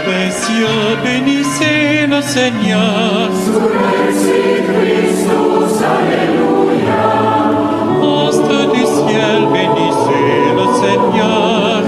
précieux, bénissez le Seigneur. Astre du ciel, bénissez le Seigneur.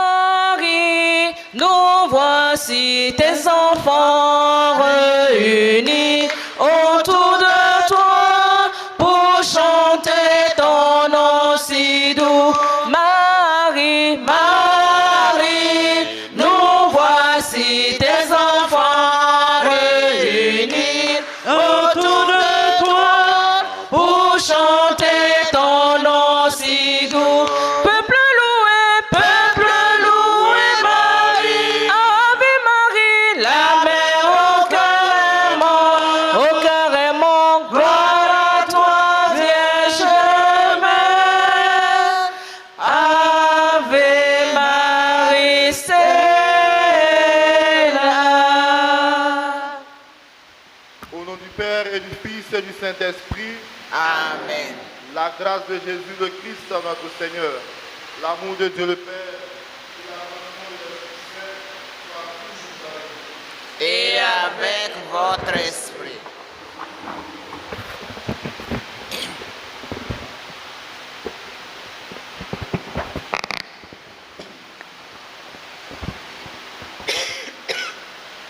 Marie, nous voici tes enfants réunis autour de toi pour chanter ton nom si doux. Marie, Marie, nous voici tes enfants réunis autour de toi pour chanter ton nom si doux. Peuple Marie, Ave Marie, la mère au cœur aimant, gloire à toi, Vierge Mère. Ave Marie, c'est là. Au nom du Père et du Fils et du Saint-Esprit, Amen. la grâce de Jésus le Christ, notre Seigneur, l'amour de Dieu le Père, Et avec votre esprit.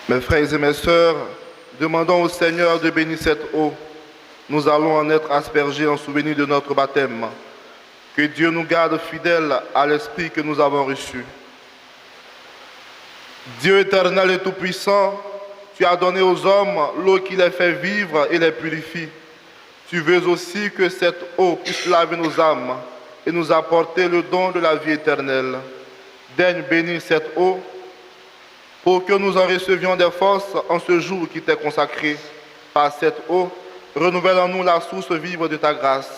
Mes frères et mes sœurs, demandons au Seigneur de bénir cette eau. Nous allons en être aspergés en souvenir de notre baptême. Que Dieu nous garde fidèles à l'esprit que nous avons reçu. Dieu éternel et tout-puissant, tu as donné aux hommes l'eau qui les fait vivre et les purifie. Tu veux aussi que cette eau puisse laver nos âmes et nous apporter le don de la vie éternelle. Daigne bénir cette eau pour que nous en recevions des forces en ce jour qui t'est consacré. Par cette eau, renouvelle en nous la source vive de ta grâce.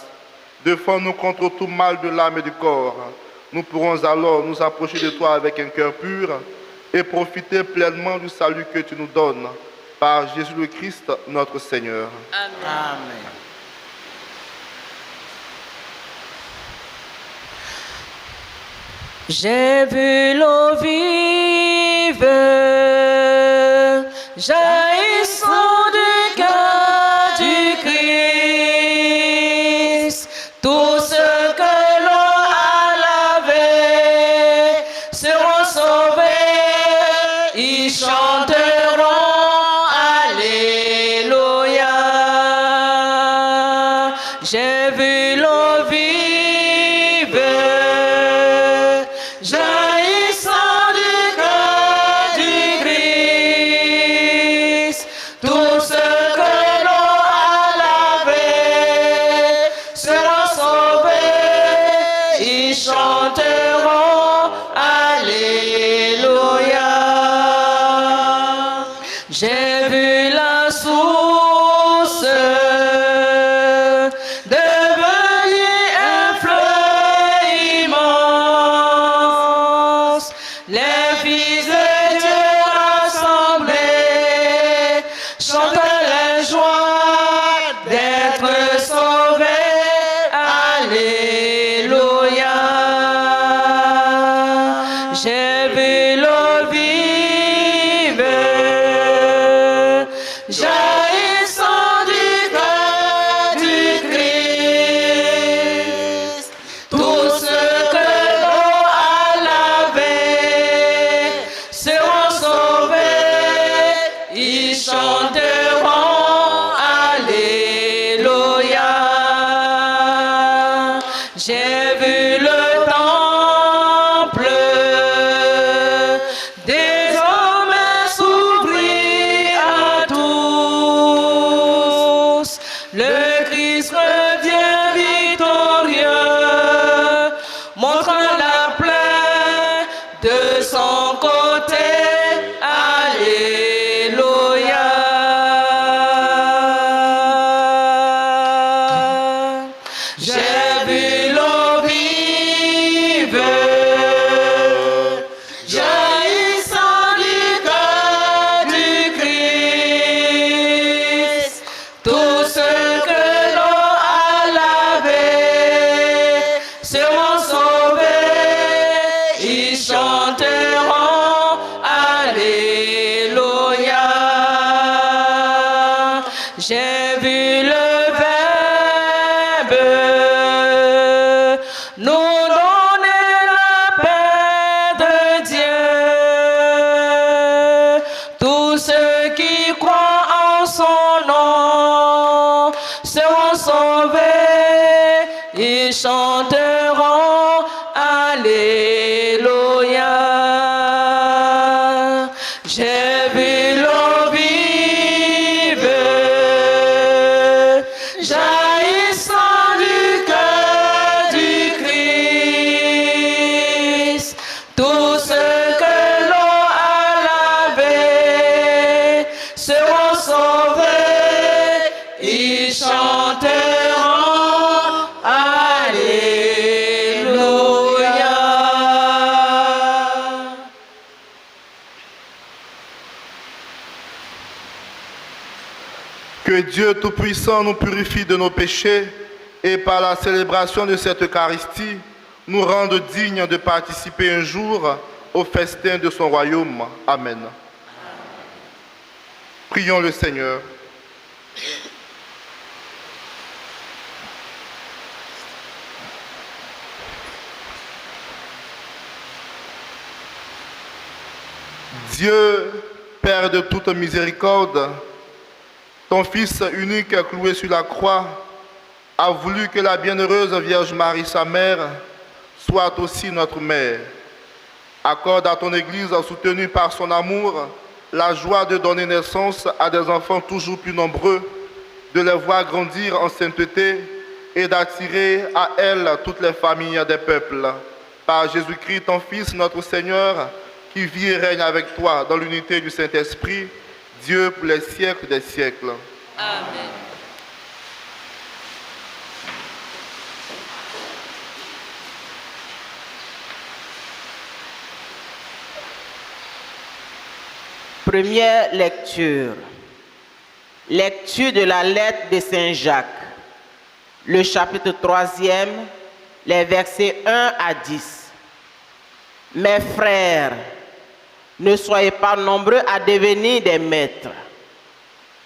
Défends-nous contre tout mal de l'âme et du corps. Nous pourrons alors nous approcher de toi avec un cœur pur et profiter pleinement du salut que tu nous donnes. Par Jésus le Christ, notre Seigneur. Amen. J'ai vu l'eau vive jaillissant du cœur du Christ. Tout ce que l'eau a lavé seront sauvés, ils chanteront Alléluia. J'ai vu l'eau vive jaillissant du cœur du Christ. Tout ce que l'eau a lavé sera sauvé, ils chanteront Alléluia. J'ai vu la source devenir un fleuve immense. Les fils de Dieu rassemblés chantent la joie d'être sauvés. Alléluia. J'ai vu l'eau vive J'ai vu le Verbe nous donner la paix de Dieu. Tous ceux qui croient en son nom seront sauvés. Ils chanteront Alléluia. J'ai vu l'eau vive jaillissant du cœur du Christ. Tous ceux que l'eau a lavés seront sauvés. Ils chanteront Alléluia. Que Dieu Tout-Puissant nous purifie de nos péchés et par la célébration de cette Eucharistie, nous rende dignes de participer un jour au festin de son royaume. Amen. Prions le Seigneur. Dieu, Père de toute miséricorde, ton Fils unique cloué sur la croix a voulu que la bienheureuse Vierge Marie, sa mère, soit aussi notre mère. Accorde à ton Église, soutenue par son amour, la joie de donner naissance à des enfants toujours plus nombreux, de les voir grandir en sainteté et d'attirer à elle toutes les familles des peuples. Par Jésus-Christ, ton Fils, notre Seigneur, qui vit et règne avec toi dans l'unité du Saint-Esprit, Dieu pour les siècles des siècles. Amen. Première lecture. Lecture de la lettre de Saint Jacques. Le chapitre 3e, les versets 1 à 10. Mes frères, ne soyez pas nombreux à devenir des maîtres.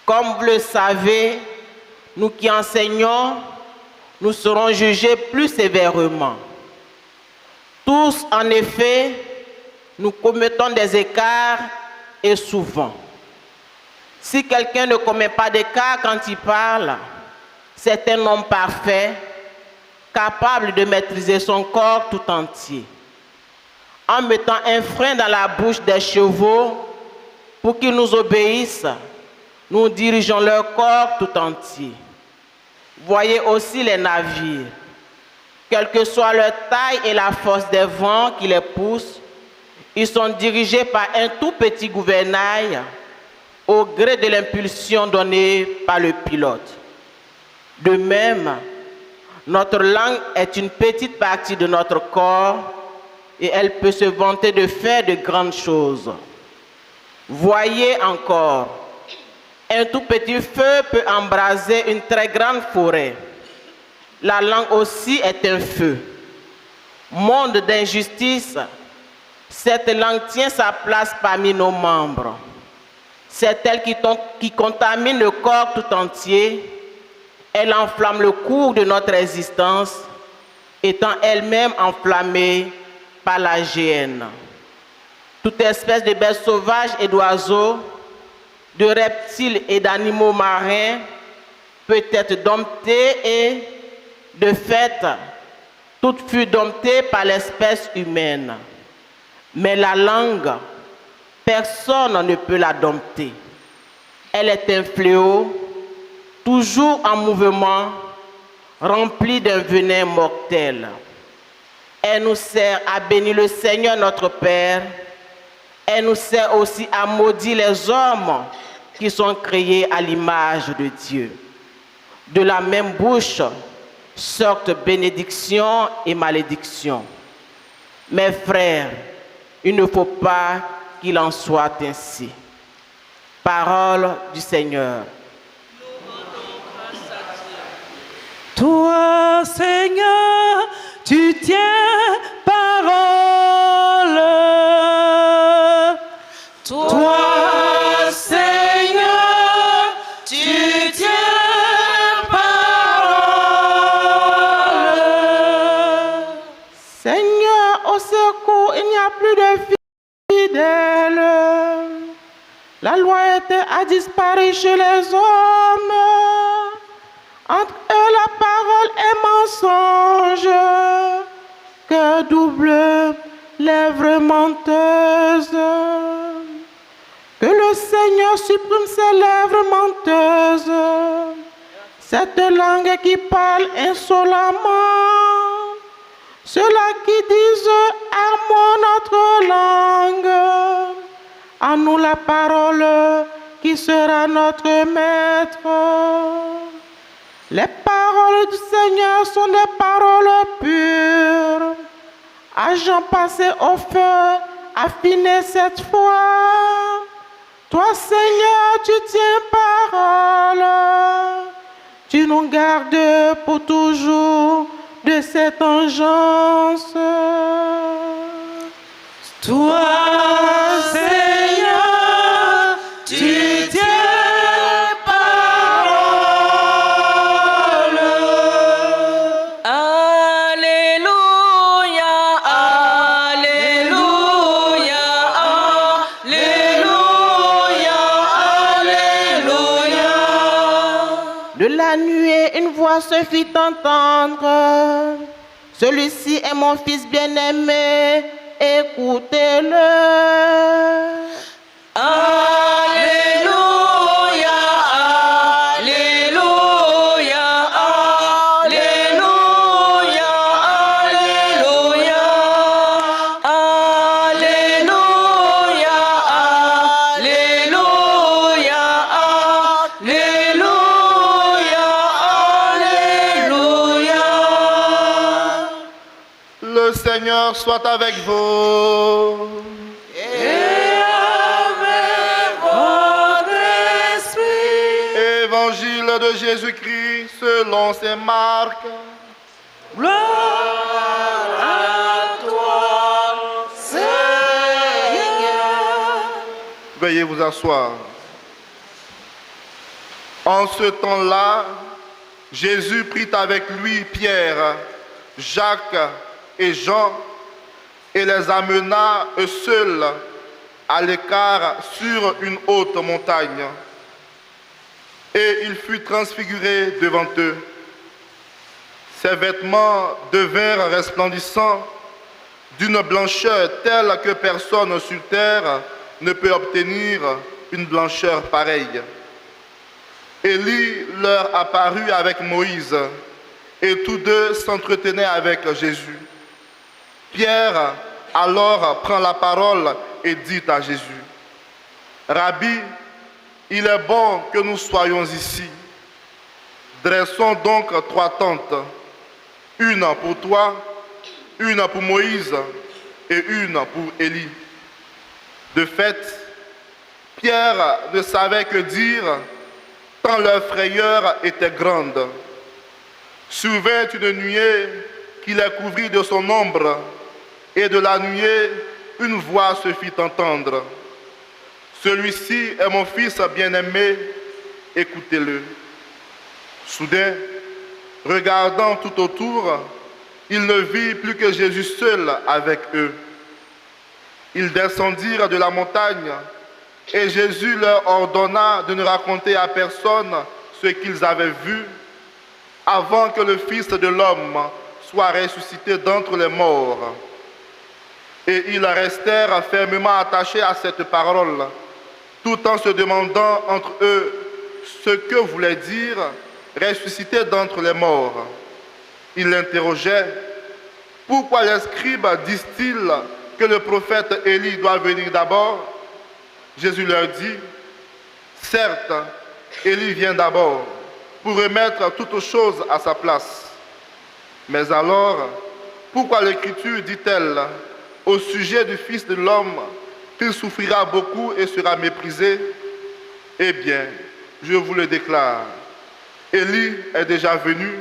Comme vous le savez, nous qui enseignons, nous serons jugés plus sévèrement. Tous, en effet, nous commettons des écarts et souvent. Si quelqu'un ne commet pas d'écart quand il parle, c'est un homme parfait, capable de maîtriser son corps tout entier. En mettant un frein dans la bouche des chevaux pour qu'ils nous obéissent, nous dirigeons leur corps tout entier. Voyez aussi les navires. Quelle que soit leur taille et la force des vents qui les poussent, ils sont dirigés par un tout petit gouvernail au gré de l'impulsion donnée par le pilote. De même, notre langue est une petite partie de notre corps et elle peut se vanter de faire de grandes choses. Voyez encore, un tout petit feu peut embraser une très grande forêt. La langue aussi est un feu. Monde d'injustice, cette langue tient sa place parmi nos membres. C'est elle qui contamine le corps tout entier. Elle enflamme le cours de notre existence, étant elle-même enflammée par la géhenne. Toute espèce de bêtes sauvages et d'oiseaux, de reptiles et d'animaux marins peut être domptée et, de fait, toute fut domptée par l'espèce humaine. Mais la langue, personne ne peut la dompter. Elle est un fléau, toujours en mouvement, remplie d'un venin mortel. Elle nous sert à bénir le Seigneur notre Père. Elle nous sert aussi à maudire les hommes qui sont créés à l'image de Dieu. De la même bouche sortent bénédiction et malédiction. Mes frères, il ne faut pas qu'il en soit ainsi. Parole du Seigneur. Toi, Seigneur, tu tiens parole. Toi, Seigneur, tu tiens La loi a disparu chez les hommes. Entre eux, la parole est mensonge. Cœur double, lèvres menteuses. Que le Seigneur supprime ses lèvres menteuses. Cette langue qui parle insolemment. Ceux-là qui disent armons notre langue. À nous la parole qui sera notre maître. Les paroles du Seigneur sont des paroles pures. Argent passé au feu, affiné cette fois. Toi, Seigneur, tu tiens parole. Tu nous gardes pour toujours de cette engeance. Toi, Seigneur, tu tiens parole. Alléluia, Alléluia, Alléluia, Alléluia. De la nuée, une voix se fit entendre. Celui-ci est mon fils bien-aimé, écoutez-le. Alléluia, Alléluia, Alléluia, Alléluia, Alléluia, Alléluia, Alléluia, Alléluia. Le Seigneur soit avec vous. Et avec votre esprit. Évangile de Jésus-Christ selon saint Marc. Gloire à toi, Seigneur. Veuillez vous asseoir. En ce temps-là, Jésus prit avec lui Pierre, Jacques et Jean et les amena eux seuls à l'écart sur une haute montagne. Et il fut transfiguré devant eux. Ses vêtements devinrent resplendissants d'une blancheur telle que personne sur terre ne peut obtenir une blancheur pareille. Élie leur apparut avec Moïse, et tous deux s'entretenaient avec Jésus. Pierre alors prend la parole et dit à Jésus, « Rabbi, il est bon que nous soyons ici. Dressons donc 3 tentes, une pour toi, une pour Moïse et une pour Élie. » De fait, Pierre ne savait que dire, tant leur frayeur était grande. Survint une nuée qui les couvrit de son ombre, et de la nuée, une voix se fit entendre. Celui-ci est mon fils bien-aimé, écoutez-le. Soudain, regardant tout autour, il ne vit plus que Jésus seul avec eux. Ils descendirent de la montagne, et Jésus leur ordonna de ne raconter à personne ce qu'ils avaient vu, avant que le Fils de l'homme soit ressuscité d'entre les morts. Et ils restèrent fermement attachés à cette parole, tout en se demandant entre eux ce que voulait dire ressuscité d'entre les morts. Ils l'interrogeaient, « Pourquoi les scribes disent-ils que le prophète Élie doit venir d'abord ?» Jésus leur dit, « Certes, Élie vient d'abord pour remettre toutes choses à sa place. Mais alors, pourquoi l'Écriture dit-elle au sujet du Fils de l'homme qu'il souffrira beaucoup et sera méprisé? Eh bien, je vous le déclare, Élie est déjà venu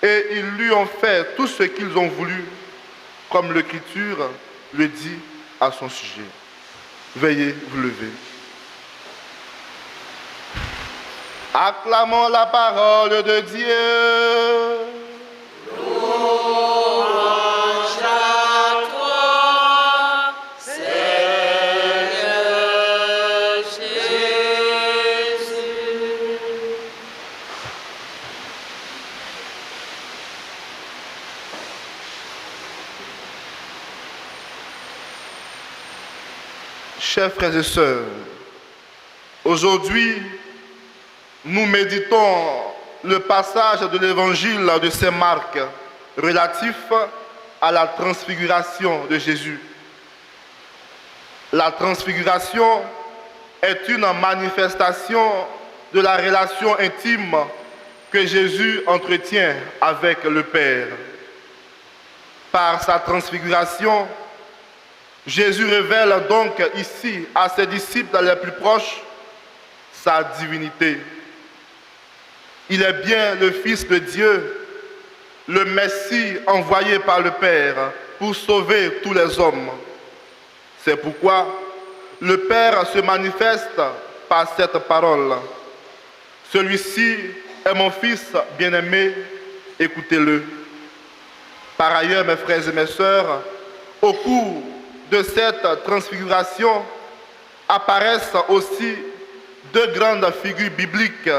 et ils lui ont fait tout ce qu'ils ont voulu, comme l'Écriture le dit à son sujet. » Veuillez vous lever. Acclamons la parole de Dieu. Louange à toi, Seigneur. chers frères et sœurs, aujourd'hui, nous méditons le passage de l'évangile de Saint Marc relatif à la transfiguration de Jésus. La transfiguration est une manifestation de la relation intime que Jésus entretient avec le Père. Par sa transfiguration, Jésus révèle donc ici à ses disciples les plus proches sa divinité. Il est bien le Fils de Dieu, le Messie envoyé par le Père pour sauver tous les hommes. C'est pourquoi le Père se manifeste par cette parole. Celui-ci est mon Fils bien-aimé, écoutez-le. Par ailleurs, mes frères et mes sœurs, au cours de cette transfiguration apparaissent aussi deux grandes figures bibliques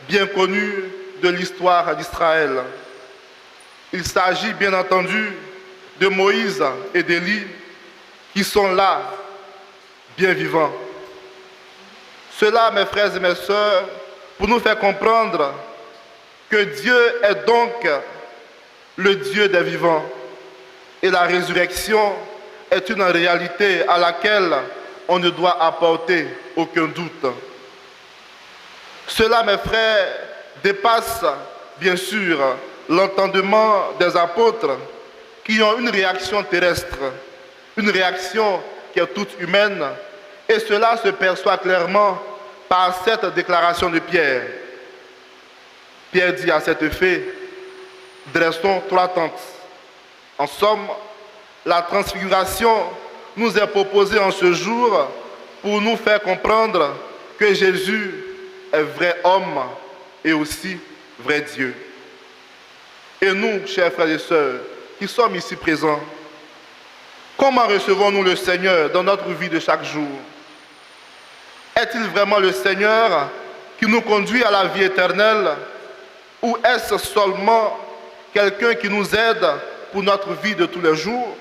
bien connues de l'histoire d'Israël. Il s'agit bien entendu de Moïse et d'Élie qui sont là, bien vivants. Cela, mes frères et mes sœurs, pour nous faire comprendre que Dieu est donc le Dieu des vivants et la résurrection est une réalité à laquelle on ne doit apporter aucun doute. Cela, mes frères, dépasse bien sûr l'entendement des apôtres qui ont une réaction terrestre, une réaction qui est toute humaine, et cela se perçoit clairement par cette déclaration de Pierre. Pierre dit à cet effet, dressons trois tentes. En somme, la transfiguration nous est proposée en ce jour pour nous faire comprendre que Jésus est vrai homme et aussi vrai Dieu. Et nous, chers frères et sœurs, qui sommes ici présents, comment recevons-nous le Seigneur dans notre vie de chaque jour? Est-il vraiment le Seigneur qui nous conduit à la vie éternelle ou est-ce seulement quelqu'un qui nous aide pour notre vie de tous les jours?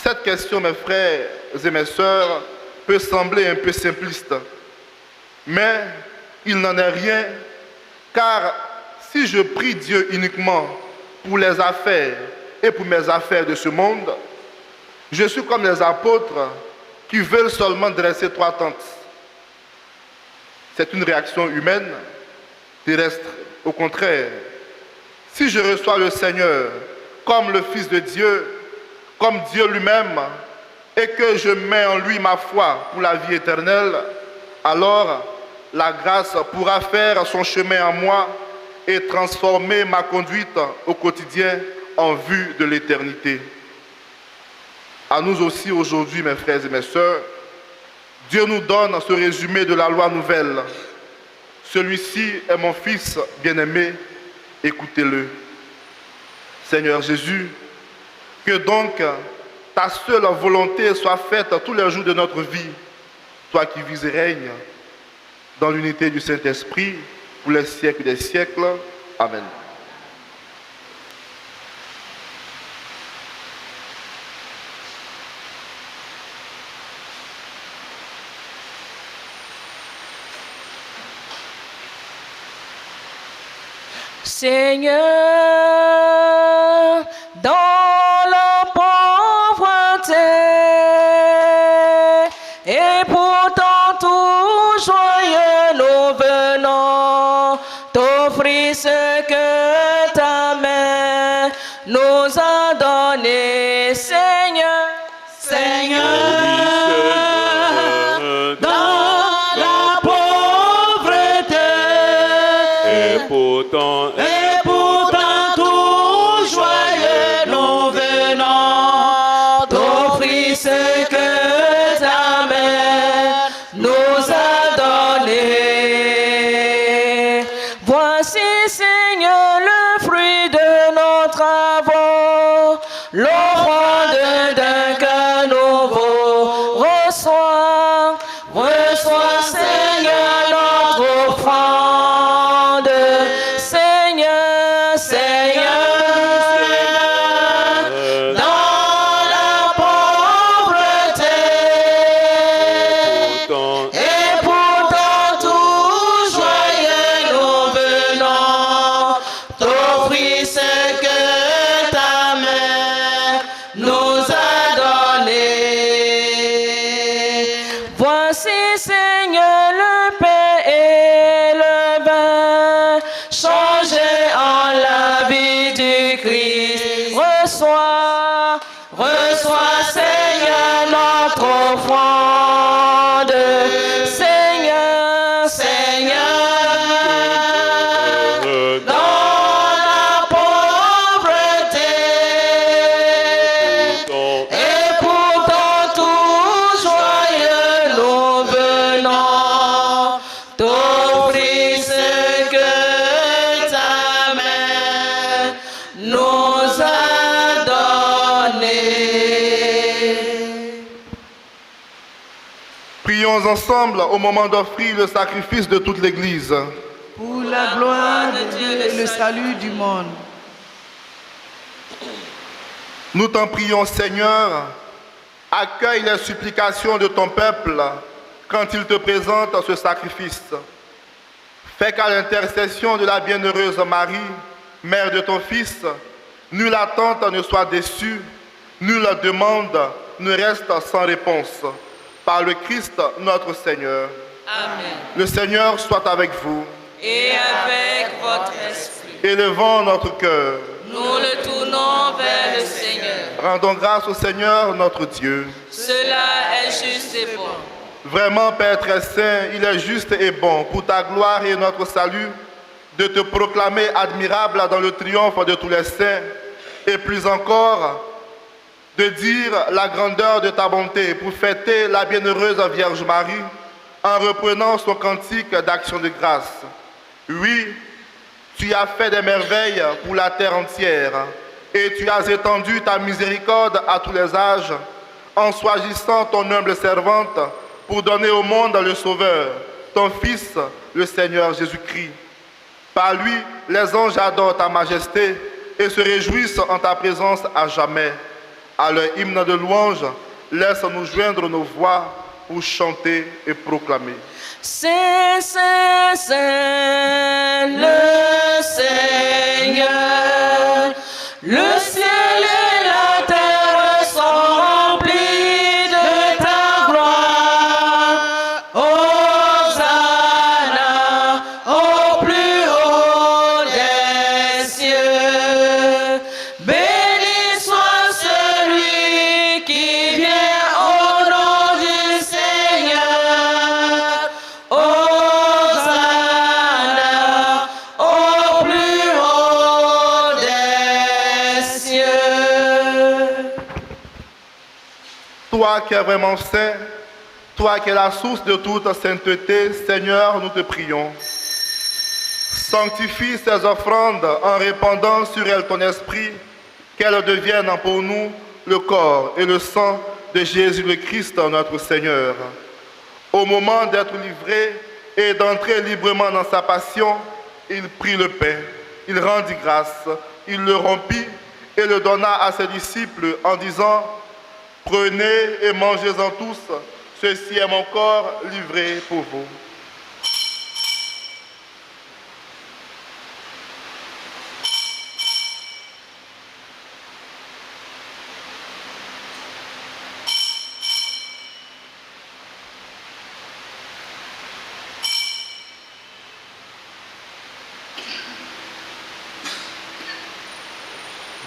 Cette question, mes frères et mes sœurs, peut sembler un peu simpliste, mais il n'en est rien, car si je prie Dieu uniquement pour les affaires et pour mes affaires de ce monde, je suis comme les apôtres qui veulent seulement dresser trois tentes. C'est une réaction humaine, terrestre. Au contraire, si je reçois le Seigneur comme le Fils de Dieu, comme Dieu lui-même, et que je mets en lui ma foi pour la vie éternelle, alors la grâce pourra faire son chemin en moi et transformer ma conduite au quotidien en vue de l'éternité. À nous aussi aujourd'hui, mes frères et mes sœurs, Dieu nous donne ce résumé de la loi nouvelle. Celui-ci est mon Fils bien-aimé, écoutez-le. Seigneur Jésus, que donc ta seule volonté soit faite tous les jours de notre vie, toi qui vis et règnes dans l'unité du Saint-Esprit pour les siècles des siècles. Amen. Seigneur, dans la pauvreté, et pourtant tout joyeux nous venons t'offrir ce que ta main nous a donné, Seigneur. Seigneur, dans la pauvreté, Et pourtant, tout joyeux nous venons t'offrir ce que ta main nous a donné. Voici, Seigneur, le fruit de nos travaux, l'offrande d'un cœur nouveau. Reçois, Seigneur, notre offrande. Seigneur, dans la pauvreté, Voici, Seigneur, le pain et le vin, changés en la vie du Christ. Reçois, reçois, Seigneur, notre offrande. Seigneur, Seigneur, dans la pauvreté, et pourtant tout joyeux nous venons t'offrir ce que ta main nous a donné. Prions ensemble au moment d'offrir le sacrifice de toute l'Église. Pour la gloire de Dieu et le salut du monde. Nous t'en prions, Seigneur, accueille les supplications de ton peuple quand il te présente ce sacrifice. Fais qu'à l'intercession de la bienheureuse Marie, mère de ton Fils, nulle attente ne soit déçue, nulle demande ne reste sans réponse. Par le Christ notre Seigneur. Amen. Le Seigneur soit avec vous. Et avec votre esprit, Élevons notre cœur. nous le tournons vers le Seigneur. Rendons grâce au Seigneur notre Dieu. Cela est juste et bon. Vraiment, Père très saint, il est juste et bon pour ta gloire et notre salut de te proclamer admirable dans le triomphe de tous les saints et plus encore de dire la grandeur de ta bonté pour fêter la bienheureuse Vierge Marie en reprenant son cantique d'action de grâce. Oui, tu as fait des merveilles pour la terre entière et tu as étendu ta miséricorde à tous les âges en choisissant ton humble servante pour donner au monde le Sauveur, ton Fils, le Seigneur Jésus-Christ. Par lui, les anges adorent ta majesté et se réjouissent en ta présence à jamais. À leur hymne de louange, laisse-nous joindre nos voix pour chanter et proclamer. Saint, Saint, Saint, le Seigneur, le ciel et la terre sont remplis de ta gloire. Hosanna au plus haut des cieux. Béni soit celui qui vient au nom du Seigneur. Hosanna au plus haut des cieux. Toi qui es vraiment saint, toi qui es la source de toute sainteté, Seigneur, nous te prions. Sanctifie ces offrandes en répandant sur elles ton esprit, qu'elles deviennent pour nous le corps et le sang de Jésus le Christ, notre Seigneur. Au moment d'être livré et d'entrer librement dans sa passion, il prit le pain, il rendit grâce, il le rompit et le donna à ses disciples en disant: prenez et mangez-en tous, ceci est mon corps livré pour vous.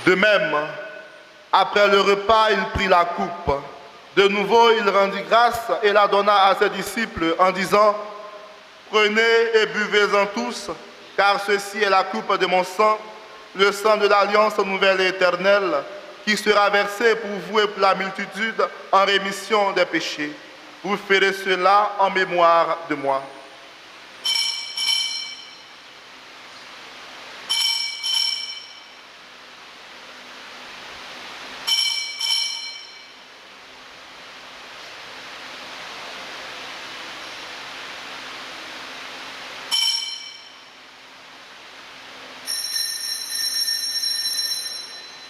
De même, après le repas, il prit la coupe. De nouveau, il rendit grâce et la donna à ses disciples en disant: prenez et buvez-en tous, car ceci est la coupe de mon sang, le sang de l'alliance nouvelle et éternelle, qui sera versé pour vous et pour la multitude en rémission des péchés. Vous ferez cela en mémoire de moi.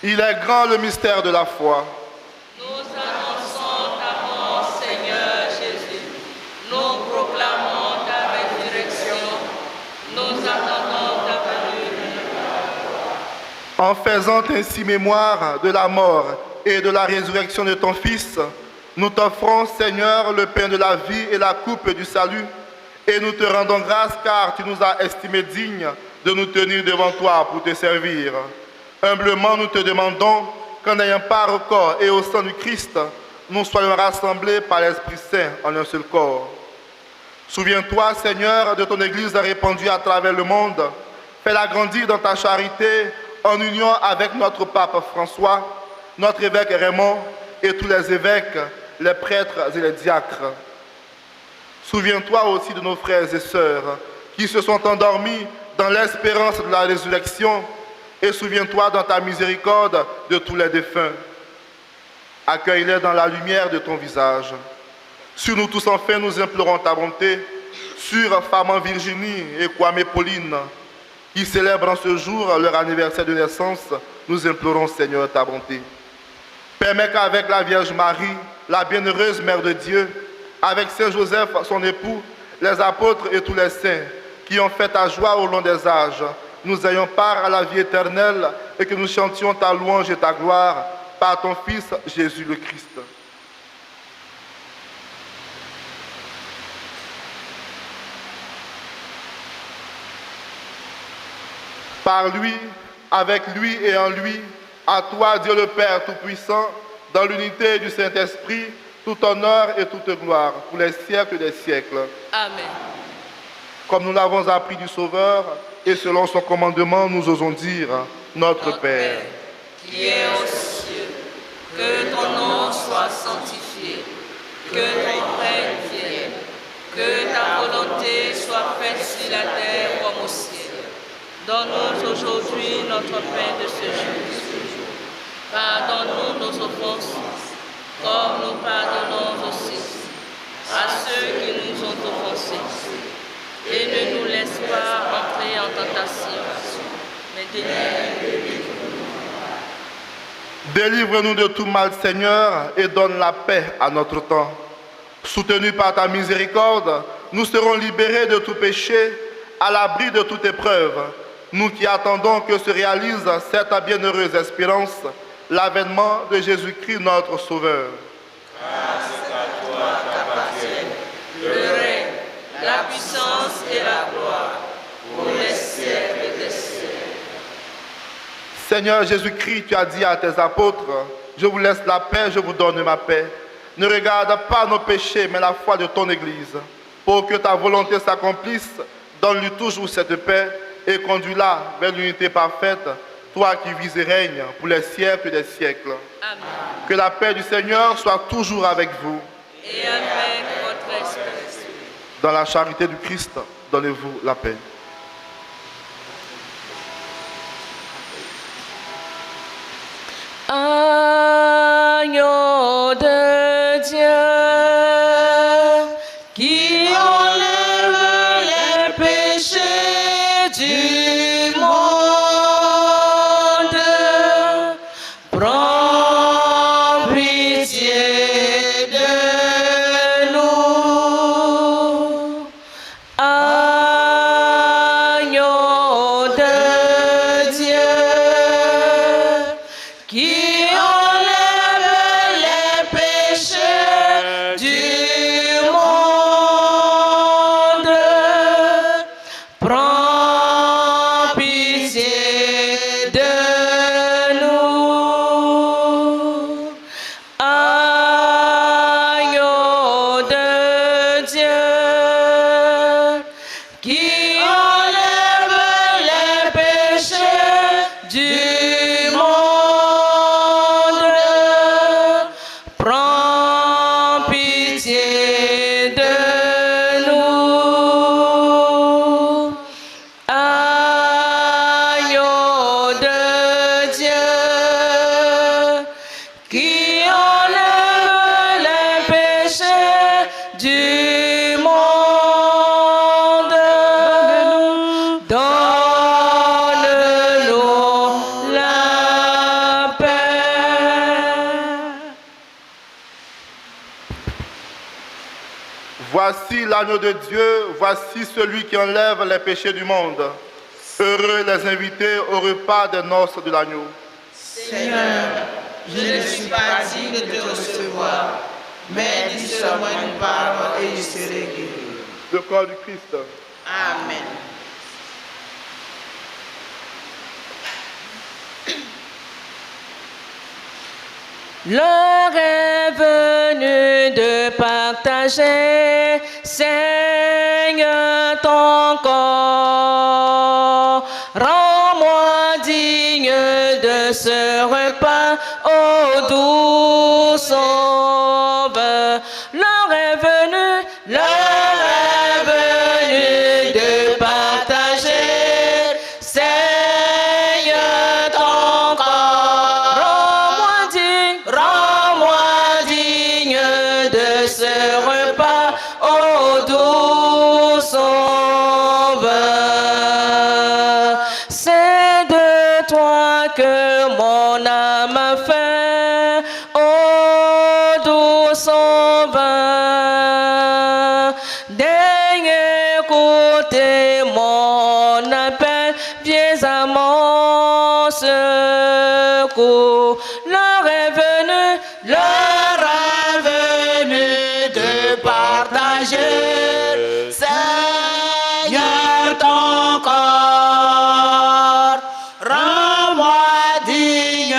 Il est grand le mystère de la foi. Nous annonçons ta mort, Seigneur Jésus. Nous proclamons ta résurrection. Nous attendons ta venue. En faisant ainsi mémoire de la mort et de la résurrection de ton Fils, Nous t'offrons, Seigneur, le pain de la vie et la coupe du salut, et nous te rendons grâce car tu nous as estimés dignes de nous tenir devant toi pour te servir. Humblement, nous te demandons qu'en ayant part au corps et au sang du Christ, nous soyons rassemblés par l'Esprit Saint en un seul corps. Souviens-toi, Seigneur, de ton Église répandue à travers le monde. Fais-la grandir dans ta charité en union avec notre pape François, notre évêque Raymond et tous les évêques, les prêtres et les diacres. Souviens-toi aussi de nos frères et sœurs qui se sont endormis dans l'espérance de la résurrection et souviens-toi dans ta miséricorde de tous les défunts. Accueille-les dans la lumière de ton visage. Sur nous tous enfin, nous implorons ta bonté, sur Femme Virginie et Kwame Pauline, qui célèbrent en ce jour leur anniversaire de naissance, nous implorons, Seigneur, ta bonté. Permets qu'avec la Vierge Marie, la bienheureuse Mère de Dieu, avec Saint Joseph, son époux, les apôtres et tous les saints qui ont fait ta joie au long des âges, nous ayons part à la vie éternelle et que nous chantions ta louange et ta gloire par ton Fils Jésus le Christ. Par lui, avec lui et en lui, à toi, Dieu le Père Tout-Puissant, dans l'unité du Saint-Esprit, tout honneur et toute gloire, pour les siècles des siècles. Amen. Comme nous l'avons appris du Sauveur, et selon son commandement, nous osons dire, Notre Père, qui es aux cieux, que ton nom soit sanctifié, que ton règne vienne, que ta volonté soit faite sur la terre comme au ciel. Donne-nous aujourd'hui notre pain de ce jour. Pardonne-nous nos offenses, comme nous pardonnons aussi à ceux qui nous ont offensés. Et ne nous laisse pas entrer en tentation, mais délivre-nous. Délivre-nous de tout mal, Seigneur, et donne la paix à notre temps. Soutenus par ta miséricorde, nous serons libérés de tout péché, à l'abri de toute épreuve. Nous qui attendons que se réalise cette bienheureuse espérance, l'avènement de Jésus-Christ, notre Sauveur. Grâce à toi qu'appartiennent le règne, la puissance et la gloire pour les siècles des siècles. Seigneur Jésus-Christ, tu as dit à tes apôtres, je vous laisse la paix, je vous donne ma paix. Ne regarde pas nos péchés, mais la foi de ton Église. Pour que ta volonté s'accomplisse, donne-lui toujours cette paix et conduis-la vers l'unité parfaite, toi qui vis et règnes pour les siècles des siècles. Amen. Que la paix du Seigneur soit toujours avec vous. Et avec votre esprit. Dans la charité du Christ, donnez-vous la paix. Agneau de Dieu, qui enlève les péchés du monde, prends pitié de nous. Agneau de Dieu, qui enlève les péchés du monde, prends pitié de nous. Agneau de Dieu, qui enlève les péchés du monde, prends pitié de nous. Agneau de Dieu, qui enlève les péchés du monde, donne-nous la paix. Voici l'agneau de Dieu, voici celui qui enlève les péchés du monde. Heureux les invités au repas des noces de l'agneau. Seigneur, je ne suis pas digne de te recevoir, mais dis seulement une parole et je serai guéri. Le corps du Christ. Amen. L'heure est venue de partager, Seigneur, ton corps. Rends-moi digne de ce repas, ô doux Sauveur. L'heure est venue de partager, Seigneur, ton corps. Rends-moi digne de ce repas, ô doux Sauveur. C'est de toi que mon âme a faim, ô doux Sauveur. Daigne écouter mon appel, viens à mon secours. L'heure est venue de partager, Seigneur, ton corps. Rends-moi digne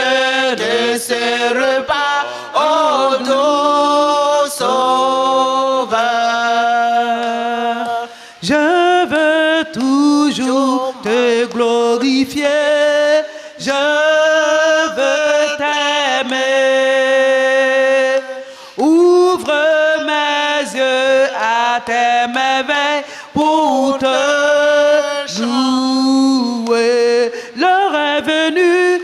de ce repas, ô doux Sauveur. Je veux toujours te glorifier, je veux t'aimer. Ouvre mes yeux à tes merveilles pour te louer. L'heure est venue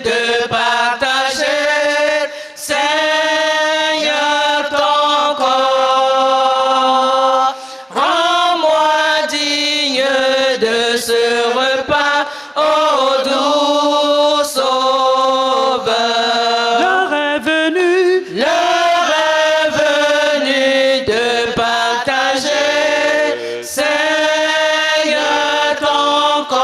de partager, Seigneur, ton corps. Rends-moi digne de ce repas, ô doux Sauveur. L'heure est venue de partager, Seigneur, ton corps.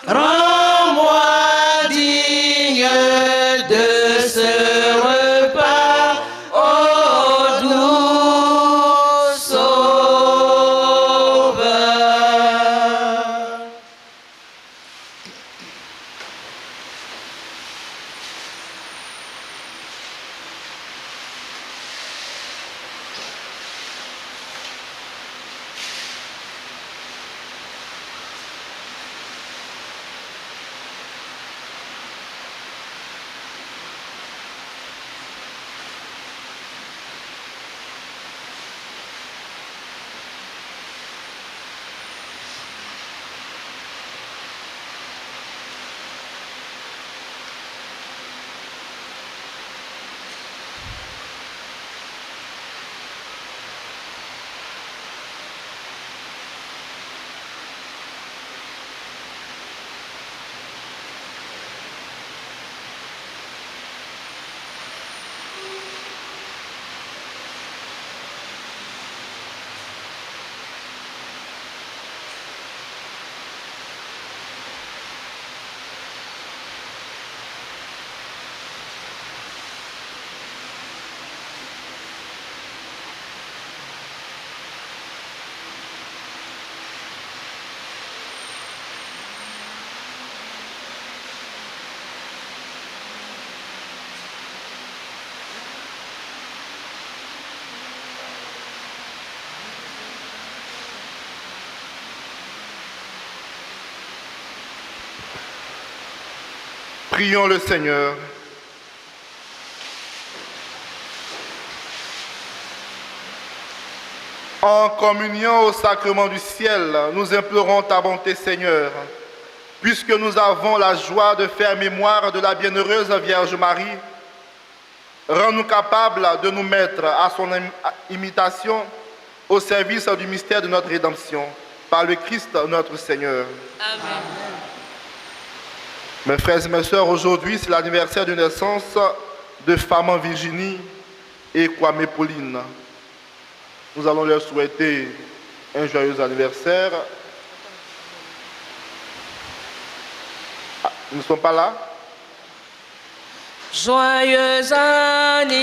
Rends-moi digne de ce repas, ô doux Sauveur. Prions le Seigneur. En communion au sacrement du ciel, nous implorons ta bonté, Seigneur, puisque nous avons la joie de faire mémoire de la bienheureuse Vierge Marie. Rends-nous capables de nous mettre à son imitation au service du mystère de notre rédemption, par le Christ notre Seigneur. Amen. Mes frères et mes sœurs, aujourd'hui, c'est l'anniversaire de naissance de Femme Virginie et Kwame Pauline. Nous allons leur souhaiter un joyeux anniversaire. Ah, ils ne sont pas là? Joyeux anniversaire,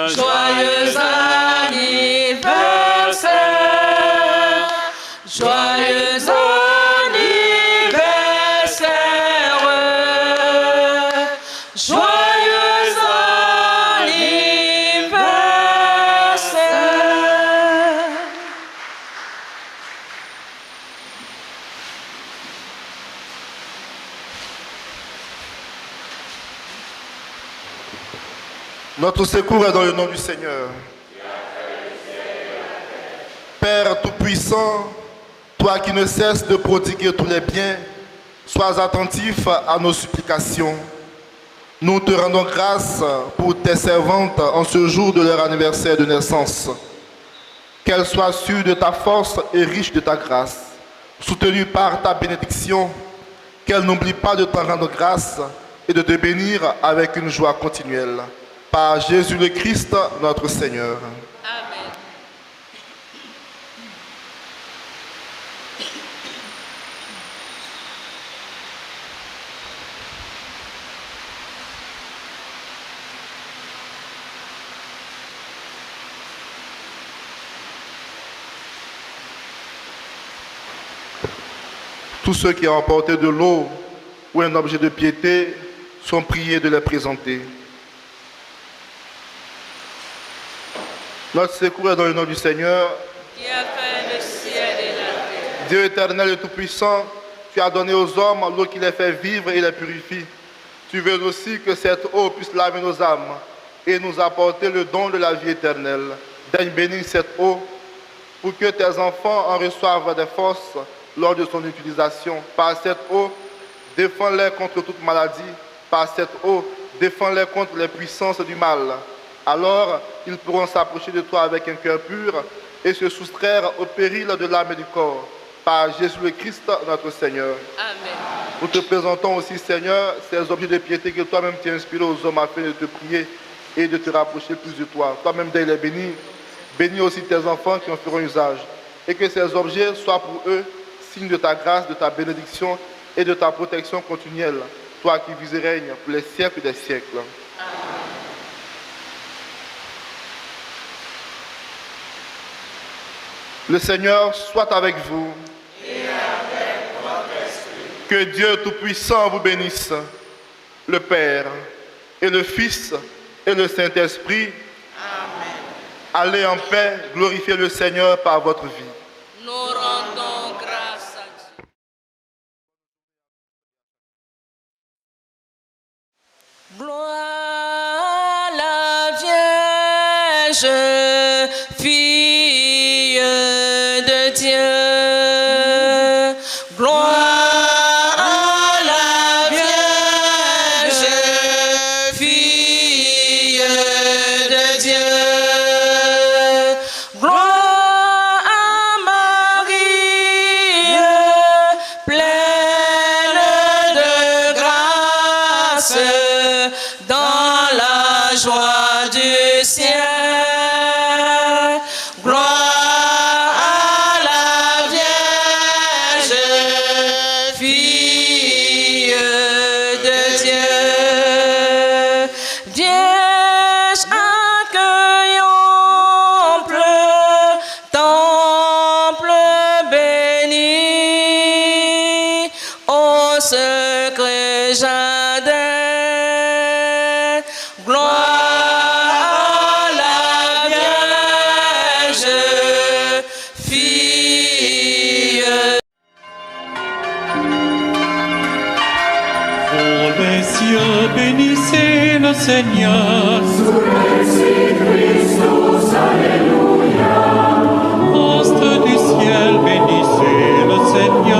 joyeux anniversaire, joyeux anniversaire, joyeux anniversaire. Notre secours est dans le nom du Seigneur. Père Tout-Puissant, toi qui ne cesses de prodiguer tous les biens, sois attentif à nos supplications. Nous te rendons grâce pour tes servantes en ce jour de leur anniversaire de naissance. Qu'elles soient sûres de ta force et riches de ta grâce, soutenues par ta bénédiction, qu'elles n'oublient pas de t'en rendre grâce et de te bénir avec une joie continuelle. Par Jésus le Christ, notre Seigneur. Amen. Tous ceux qui ont emporté de l'eau ou un objet de piété sont priés de les présenter. Notre secours est dans le nom du Seigneur. Qui a fait le ciel et la terre. Dieu éternel et tout-puissant, tu as donné aux hommes l'eau qui les fait vivre et les purifie. Tu veux aussi que cette eau puisse laver nos âmes et nous apporter le don de la vie éternelle. Daigne bénir cette eau pour que tes enfants en reçoivent des forces lors de son utilisation. Par cette eau, défends-les contre toute maladie. Par cette eau, défends-les contre les puissances du mal. Alors, ils pourront s'approcher de toi avec un cœur pur et se soustraire au péril de l'âme et du corps. Par Jésus le Christ, notre Seigneur. Amen. Nous te présentons aussi, Seigneur, ces objets de piété que toi-même t'es inspiré aux hommes afin de te prier et de te rapprocher plus de toi. Toi-même, d'ailleurs, les bénis. Bénis aussi tes enfants qui en feront usage. Et que ces objets soient pour eux signe de ta grâce, de ta bénédiction et de ta protection continuelle. Toi qui vis et règnes pour les siècles des siècles. Amen. Le Seigneur soit avec vous. Et avec votre esprit. Que Dieu Tout-Puissant vous bénisse, le Père et le Fils et le Saint-Esprit. Amen. Allez en paix, glorifiez le Seigneur par votre vie. Nous rendons grâce à Dieu. Gloire à la Vierge, fille de Dieu. Gloire à la Vierge, fille de Dieu. Gloire à Marie, pleine de grâce, dans la joie du ciel. Gloire à la Vierge, fille de Dieu. Vierge accueillante, temple béni, au secret jardin. Gloire à la Vierge, fille. Oh les cieux, bénissez le Seigneur. Astres du ciel, bénissez le Seigneur.